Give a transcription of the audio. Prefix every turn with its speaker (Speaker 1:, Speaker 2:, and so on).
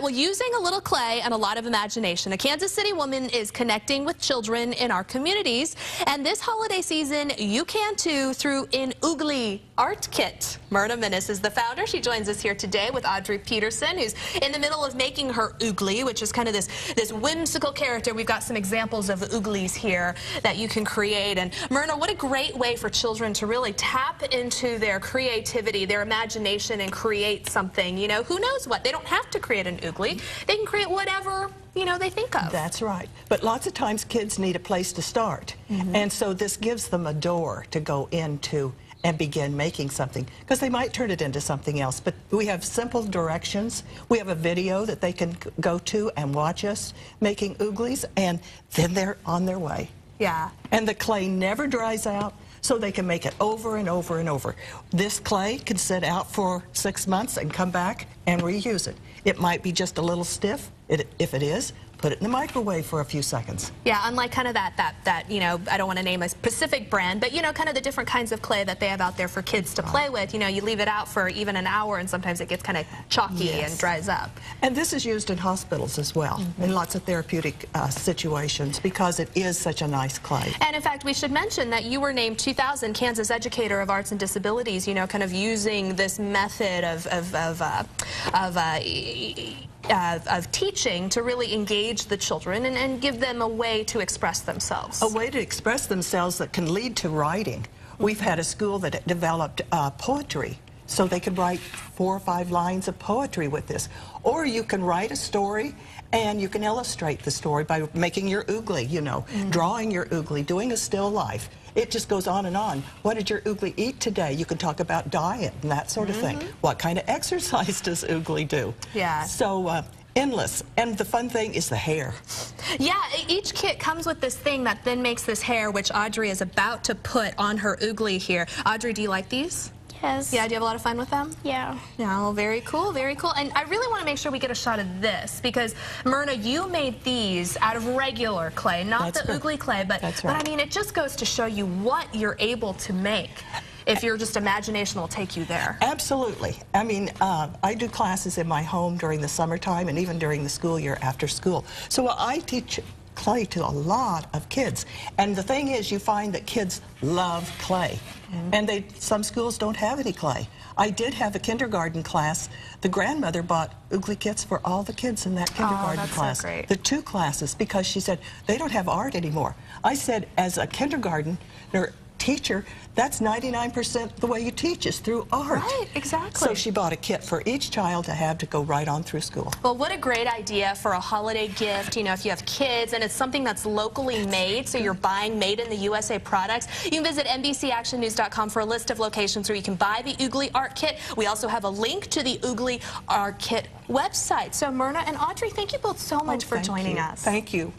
Speaker 1: Well, using a little clay and a lot of imagination, a Kansas City woman is connecting with children in our communities. And this holiday season, you can too through an Oogly art kit. Myrna Minnis is the founder. She joins us here today with Audrey Peterson, who's in the middle of making her Oogly, which is kind of this whimsical character. We've got some examples of Ooglies here that you can create. And Myrna, what a great way for children to really tap into their creativity, their imagination, and create something. You know, who knows what? They don't have to create an Oogly. They can create whatever, you know, they think of.
Speaker 2: That's right. But lots of times kids need a place to start. And so this gives them a door to go into and begin making something, because they might turn it into something else. But we have simple directions. We have a video that they can go to and watch us making Ooglies, and then they're on their way.
Speaker 1: Yeah.
Speaker 2: And the clay never dries out, so they can make it over and over and over. This clay can sit out for 6 months and come back and reuse it. It might be just a little stiff. If it is, put it in the microwave for a few seconds.
Speaker 1: Yeah, unlike kind of that you know, I don't want to name a specific brand, but you know, kind of the different kinds of clay that they have out there for kids to play with. You know, you leave it out for even an hour and sometimes it gets kind of chalky and dries up.
Speaker 2: And this is used in hospitals as well, in lots of therapeutic situations, because it is such a nice clay.
Speaker 1: And in fact, we should mention that you were named 2000 Kansas Educator of Arts and Disabilities, you know, kind of using this method of teaching to really engage the children and give them a way to express themselves.
Speaker 2: A way to express themselves that can lead to writing. We've had a school that developed poetry, so they could write 4 or 5 lines of poetry with this. Or you can write a story and you can illustrate the story by making your Oogly, you know, drawing your Oogly, doing a still life. It just goes on and on. What did your Oogly eat today? You can talk about diet and that sort of thing. What kind of exercise does Oogly do?
Speaker 1: Yeah.
Speaker 2: So endless. And the fun thing is the hair.
Speaker 1: Yeah, each kit comes with this thing that then makes this hair, which Audrey is about to put on her Oogly here. Audrey, do you like these?
Speaker 3: Yes.
Speaker 1: Yeah, do you have a lot of fun with them?
Speaker 3: Yeah.
Speaker 1: No, very cool, very cool. And I really want to make sure we get a shot of this, because Myrna, you made these out of regular clay, not the Oogly clay, but I mean, it just goes to show you what you're able to make if your just imagination will take you there.
Speaker 2: Absolutely. I mean, I do classes in my home during the summertime and even during the school year after school. So I teach clay to a lot of kids, and the thing is, you find that kids love clay, and some schools don't have any clay. I did have a kindergarten class. The grandmother bought Oogly kits for all the kids in that kindergarten class.
Speaker 1: So great.
Speaker 2: The 2 classes, because she said they don't have art anymore. I said, as a kindergarten teacher, that's 99% the way you teach is through art.
Speaker 1: Right, exactly.
Speaker 2: So she bought a kit for each child to have to go right on through school.
Speaker 1: Well, what a great idea for a holiday gift, you know, if you have kids, and it's something that's locally made, so you're buying made in the USA products. You can visit NBCActionNews.com for a list of locations where you can buy the Oogly art kit. We also have a link to the Oogly art kit website. So Myrna and Audrey, thank you both so much for joining us.
Speaker 2: Thank you.